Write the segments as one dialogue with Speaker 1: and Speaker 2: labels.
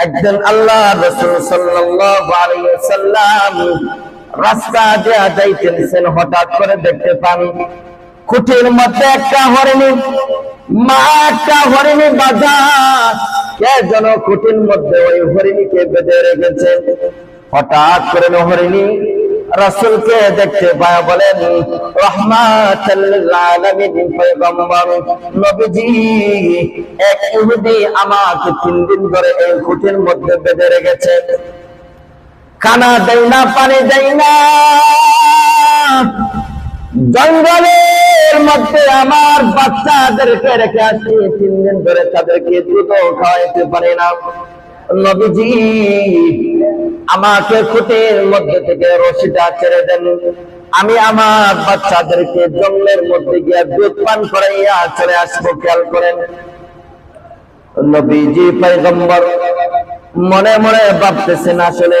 Speaker 1: একদিন আল্লাহ রাসূল সাল্লাল্লাহু আলাইহি ওয়াসাল্লাম রাস্তা দিয়ে যাইতেছেন, হঠাৎ করে দেখতে পান খুঁটির মধ্যে একটা হরিণী, মা একটা হরিণী বাঁধা, কে যেন খুঁটির মধ্যে ওই হরিণীকে বেঁধে রেখেছে। হঠাৎ করে হরিণী রাসূলকে দেখতে পায়, বলেন রাহমাতাল লিল আলামিন পয়গম্বর নবীজি, এক ইহুদি আমাকে 3 দিন ধরে এই খুঁটির মধ্যে বেঁধে রেখেছে, খানা দেয় না, পানি দেয় না, জঙ্গলের মধ্যে আমার বাচ্চাদেরকে রেখে আসি, 3 দিন ধরে তাদেরকে দুধ খাওয়াইতে পারি না। নবীজি আমাকে খুঁটির মধ্যে থেকে রশিটা ছেড়ে দেন, আমি আমার বাচ্চাদেরকে জঙ্গলের মধ্যে গিয়ে দুধ পান করাইয়া চলে আসবো। খেয়াল করেন, নবীজি পয়গম্বর মনে মনে ভাবতেছেন, আসলে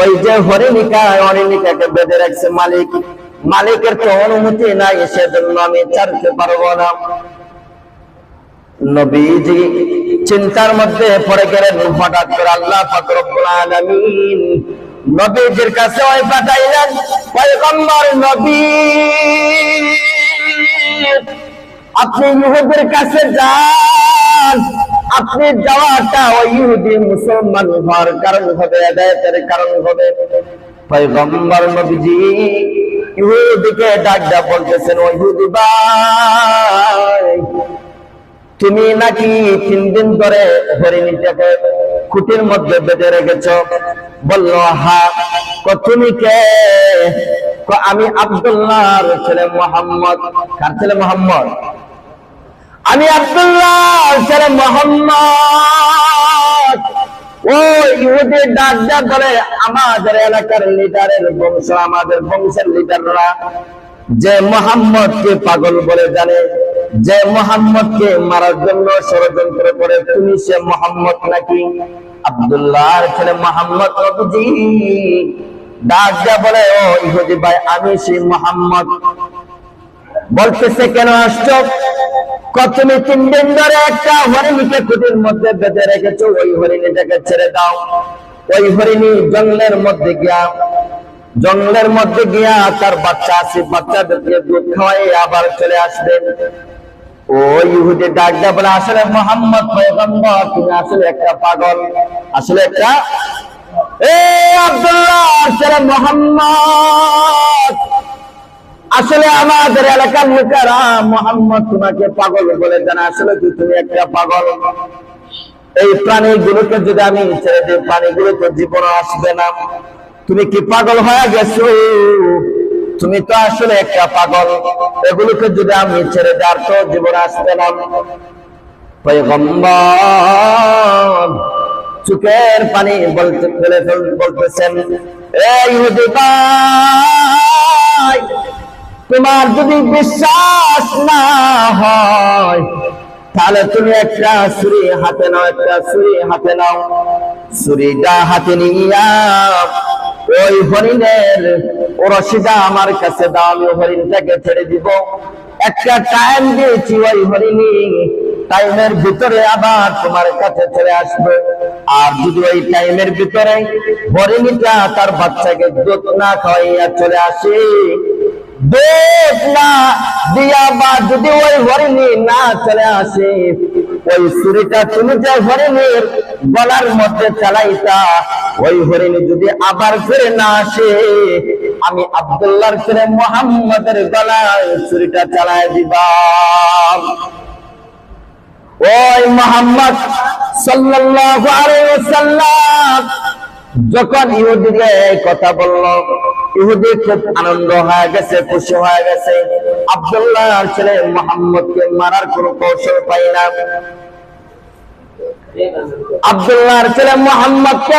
Speaker 1: ওই যে হরিণীকাকে বেঁধে রাখছে মালিকের তো অনুমতি নাই, সেজন্য আমি ছাড়তে পারবো না। নবীজি চিন্তার মধ্যে পড়ে গেলেন। হঠাৎ করে আল্লাহ পাক রব্বুল আলামিন নবীজির কাছে ওই পাঠাইলেন, পয়গম্বর নবী, আপনি ইহুদির কাছে যান, আপনি যাওয়াটা ওই ইহুদি মুসলমান হওয়ার কারণ হবে, হেদায়েতের কারণ হবে। পয়গম্বর নবীজি ইহুদিকে ডাক দেয়া বলতেছেন, ও ইহুদি ভাই, তুমি নাকি 3 দিন ধরে হরিণীটাকে খুঁটির মধ্যে বেঁধে রেখেছ? বলল হ্যাঁ। তুমি কে? আমি আব্দুল্লাহর ছেলে মুহাম্মদ। কার ছেলে? মুহাম্মদ। আমি আব্দুল্লাহর ছেলে মুহাম্মদ। ও ইহুদি ডাক দেয়া বলে, আমাদের এলাকার লিডারের বংশ, আমাদের বংশের লিডাররা যে মুহাম্মদকে পাগল বলে জানে, যে মুহাম্মদকে মারার জন্য ষড়যন্ত্র করে, তুমি সে মুহাম্মদ নাকি? আব্দুল্লাহর ছেলে মুহাম্মদ নবীজি ডাক দেয়া বলে, ও ইহুদি ভাই, আমি সেই মুহাম্মদ। বলতেছে, কেন আসছো? তুমি 3 দিন ধরে একটা হরিণীকে খুঁটির মধ্যে বেঁধে রেখেছো, ওই হরিণীটাকে ছেড়ে দাও। ওই হরিণী জঙ্গলের মধ্যে গিয়া তার বাচ্চা আছে, বাচ্চাদেরকে দুধ খাওয়াই আবার চলে আসবেন। ওই ইহুদি ডাক দেয়া বলে, আসলে মুহাম্মদ পয়গম্বর, তুমি আসলে একটা পাগল, আসলে একটা আব্দুল্লাহ ছেলে মুহাম্মদ, আসলে আমাদের এলাকার লোকেরা মুহাম্মদ তোমাকে পাগল বলে জানা, আসলে তুমি একটা পাগল। এই প্রাণীগুলোকে যদি আমি ছেড়ে দিই, প্রাণীগুলো তো জীবন আসবে না। তুমি কি পাগল হয়ে গেছো? তুমি তো আসলে একটা পাগল। এগুলোকে যদি আমি ছেড়ে দিই, আর তো জীবন আসবে না। পয়গম্বর চোখের পানি বলতেছেন, এই ইহুদি ভাই, তোমার যদি বিশ্বাস না হয় তাহলে তুমি একটা ছুরি হাতে নাও, ছুরিটা হাতে নিয়া ওই হরিণের রশিটা আমার কাছে দাও, আমি হরিণটাকে ছেড়ে দিব। একটা টাইম দিয়েছি, ওই হরিণী টাইমের ভিতরে আবার তোমার কাছে চলে আসবে। আর যদি ওই টাইমের ভিতরে হরিণীটা তার বাচ্চাকে দুধ না খাওয়াইয়া চলে আসে, দুধ না দিয়া, বা যদি ওই হরিণী না চলে আসে, ওই ছুরিটা তুমি যে হরিণীর গলার মধ্যে চালাইতা, ওই হরিণী যদি আবার ফিরে না আসে, আমি আব্দুল্লাহর ছেলে মুহাম্মদের গলায় ছুরিটা চালায় দিবা। ওই মুহাম্মদ সাল্লাল্লাহু আলাইহি ওয়াসাল্লাম যখন ইহুদিকে এই কথা বলল, ইহুদি খুব আনন্দ হয়ে গেছে, খুশি হয়ে গেছে। আব্দুল্লাহর ছেলে মুহাম্মদকে মারার কোনো কৌশল পাই না। আব্দুল্লাহর ছেলে মুহাম্মদকে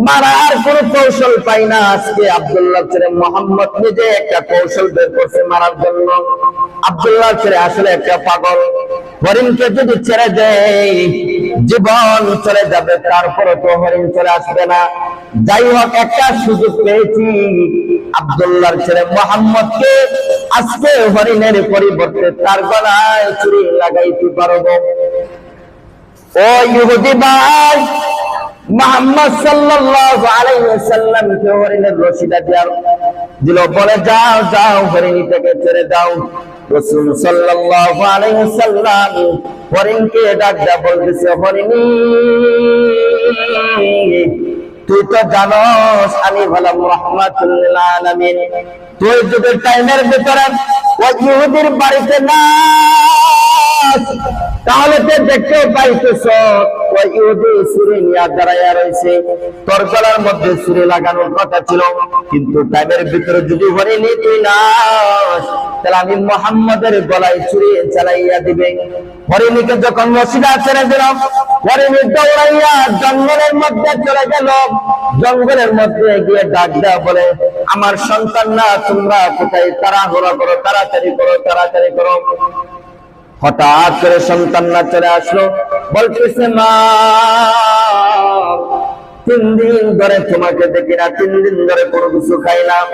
Speaker 1: মারার কোনো কৌশল পাই না। আজকে আব্দুল্লাহর ছেলে মুহাম্মদ নিজে একটা কৌশল বের করছে মারার জন্য। আব্দুল্লাহর ছেলে আসলে একটা পাগল। হরিণকে যদি ছেড়ে দেয়, জীবন চলে যাবে, তারপরে তো হরিণ চলে আসবে না। যাই হোক, একটা সুযোগ পেয়েছি, আব্দুল্লাহর ছেলে মুহাম্মদকে আজকে হরিণের পরিবর্তে তার গলায় ছুরি লাগাইতে পারবো। ও ইহুদি ভাই, মুহাম্মদ সাল্লাল্লাহু আলাইহি ওয়াসাল্লামকে হরিণের রশিটা দিল, বলে যাও যাও হরিণীটাকে ছেড়ে দাও। রাসূল সাল্লাল্লাহু আলাইহি ওয়াসাল্লাম হরিণকে ডাক দেয়া বলতেছে, হরিণী তুই তো জানোস আমি হলাম রাহমাতুল লিল আলামিন। তুই যদি টাইমের ভিতরে ওই ইহুদির বাড়িতে না তাহলে তো দেখতে পাইতেছ ওই ইহুদি ছুরি নিয়ে দাঁড়াইয়া রয়েছে, তোর গলার মধ্যে ছুরি লাগানোর কথা ছিল, কিন্তু টাইমের ভিতরে যদি হরিণী তুই না তাহলে আমি মুহাম্মাদের গলায় ছুরি চালাইয়া দিবে। হরিণীকে যখন রশিটা ছেড়ে দিলাম, হরিণী দৌড়াইয়া জঙ্গলের মধ্যে চলে গেল। জঙ্গলের মধ্যে গিয়ে ডাক দেয়া বলে, আমার সন্তান না তোমরা কোথায়? তাড়াহুড়া করো, তাড়াতাড়ি করো, তাড়াতাড়ি করো। হঠাৎ করে সন্তান না চলে আসলো, বলতেছে মা 3 দিন ধরে তোমাকে দেখি না, 3 দিন ধরে কোনো কিছু খাইলাম।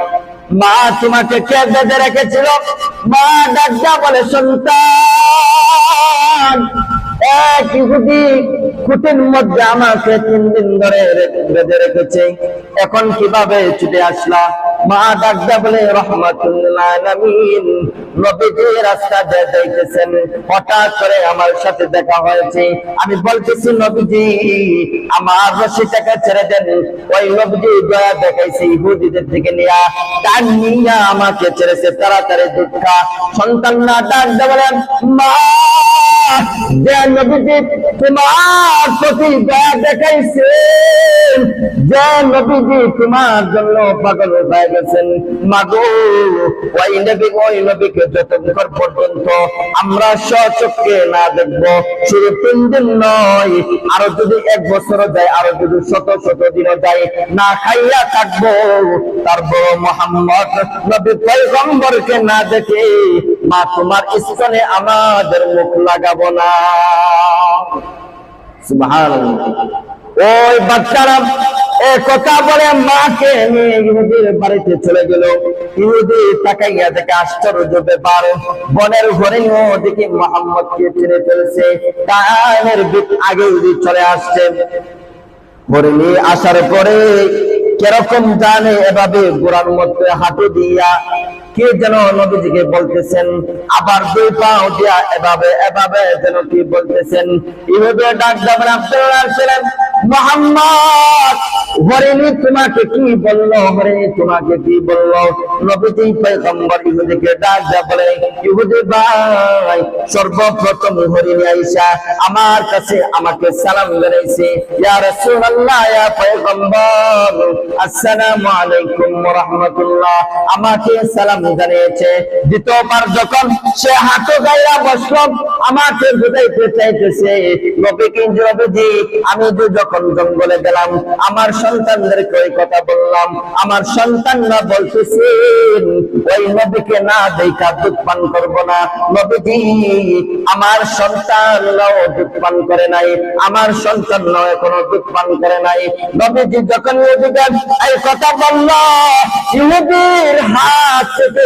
Speaker 1: মা তোমাকে কে বেঁধে রেখেছিল? মা ডাক দেয়া বলে, সন্তান এক ইহুদি খুঁটির মধ্যে আমাকে 3 দিন ধরে বেঁধে রেখেছে, এখন কিভাবে ছুটে আসলা? মা ডাক দেয়া বলে, রাহমাতুল লিল আলামিন নবীজি রাস্তা দিয়ে যাইতেছেন, হঠাৎ করে আমার সাথে দেখা হয়েছে। আমি বলতেছি নবীজি আমার রশিটাকে ছেড়ে দেন। ওই নবীজি দয়া দেখাইছে ইহুদিদের দিকে নিয়ে, তার নিয়ে আমাকে ছেড়েছে, তাড়াতাড়ি দুধ খা। সন্তান না ডাক দেয়া বলেন, মা যে নবীজি তোমার প্রতি দয়া দেখাইছে, যে নবীজি তোমার জন্য পাগল হয়ে গেছেন, মাগো ওই নবীকে যতক্ষণ পর্যন্ত আমরা স্বচক্ষে না দেখবো, শুধু 3 দিন নয়, আরো যদি 1 বছর যায়, আরো যদি শত শত দিন যায়, না খাইয়া থাকবো, তারপর মুহাম্মদ নবী পয়গম্বরকে না দেখে মা তোমার স্তনে আমাদের মুখ লাগাবো না। সুবহানাল্লাহ। ওই বাচ্চারা কথা বলে মাকে নিয়ে ইহুদির বাড়িতে চলে গেল। ইহুদি তাকাইয়া দেখে আশ্চর্য ব্যাপার, বনের হরিণও দেখি মুহাম্মদকে চিনে ফেলছে, টাইমের আগে ইহুদি চলে আসছে। হরিণী আসার পরে কিরকম জানে এভাবে গোড়ার মধ্যে হাঁটু দিয়া কে যেন নবীজিকে বলতেছেন, আবার 2 পাও দিয়া এভাবে এভাবে যেন কি বলতেছেন। ইহুদি ডাক দেবেন, আব্দুল্লাহ ছিলেন, মুহাম্মদ হরিণী তোমাকে কি বললো? হরিণী তোমাকে কি বললো? নবীজি পয়গম্বর ইহুদিকে ডাক দেয়া বলে, ইহুদি ভাই সর্বপ্রথম হরিণী আয়েশা আমার কাছে আমাকে সালাম জানাইছে, ইয়া রাসূলুল্লাহ ইয়া পয়গম্বর আসসালামু আলাইকুম ওয়া রাহমাতুল্লাহ, আমাকে সালাম জানিয়েছে। দ্বিতীয়বার যখন সে হাঁটু গাইয়া বসলো, আমাকে বুঝাইতে চাইতেছে, নবীজি আমি যখন জঙ্গলে গেলাম, আমার সন্তানদেরকে ওই কথা বললাম, আমার সন্তানরা বলতেছেন ওই নবীকে না দেখা দুধ পান করবো না। নবীজি আমার সন্তানরাও দুধ পান করে নাই, আমার সন্তানরাও এখনো দুধ পান করে নাই। নবীজি যখন এই কথা বলল, ইহুদির হাত থেকে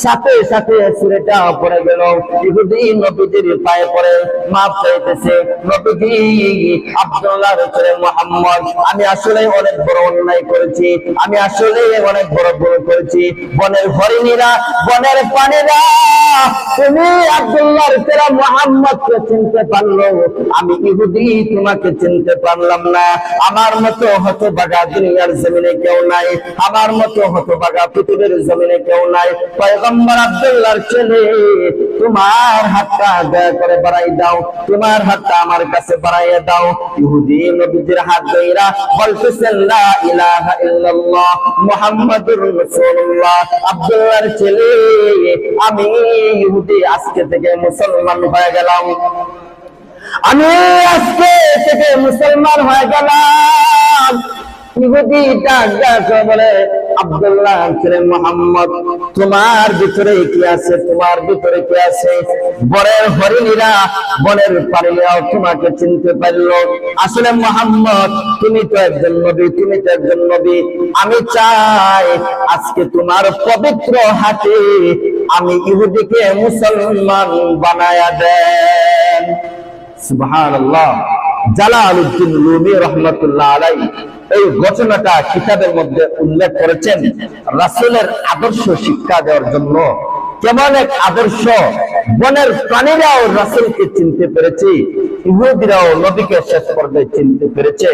Speaker 1: সাথে সাথে ছুরিটা পড়ে গেল। ইহুদি নবীজির পায়ে পড়ে মাফ চাইতেছে, নবীজি আব্দুল্লাহর ছেলে মুহাম্মদ আমি আসলে অনেক বড় অন্যায় করেছি, আমি আসলে অনেক বড় ভুল করেছি। বনের হরিণীরা, বনের প্রাণীরা তুমি আব্দুল্লাহর ছেলে মুহাম্মদকে চিনতে পারলো, আমি ইহুদি তোমাকে চিনতে পারলাম না। আমার মতো হতভাগা দুনিয়ার জমিনে কেউ নাই, আমার মতো হতভাগা পৃথিবীর জমিনে কেউ নাই। পয়গম্বর আব্দুল্লাহর ছেলে তোমার হাতটা দয়া করে বাড়াই দাও, তোমার হাতটা আমার কাছে বাড়াইয়া দাও। ইহুদি নবীজির হাত ধইরা বলতেছেন, লা ইলাহা ইল্লাল্লাহ মুহাম্মাদুর রাসূলুল্লাহ। আব্দুল্লাহর ছেলে আমি ইহুদি আজকে থেকে মুসলমান হয়ে গেলাম, আমি আজকে থেকে মুসলমান হয়ে গেলাম। ইহুদি ডাক বলে, আব্দুল্লাহ ছেলে মুহাম্মদ তোমার ভিতরে কি আছে? তোমার ভিতরে কি আছে? বনের হরিণীরা, বনের প্রাণীরাও তোমাকে চিনতে পারলো। আসলে মুহাম্মদ তুমি তো একজন নবী, তুমি তো একজন নবী। আমি চাই আজকে তোমার পবিত্র হাতে আমি ইহুদিকে মুসলমান বানায়া দেন। সুবহানাল্লাহ। জালালউদ্দিন রুমি রাহমাতুল্লাহ আলাইহি এই ঘটনাটা কিতাবের মধ্যে উল্লেখ করেছেন রাসূলের আদর্শ শিক্ষা দেওয়ার জন্য। কেমন এক আদর্শ! বনের প্রাণীরাও রাসূলকে চিনতে পেরেছে, ইহুদিরাও নবীকে শেষ পর্যায়ে চিনতে পেরেছে।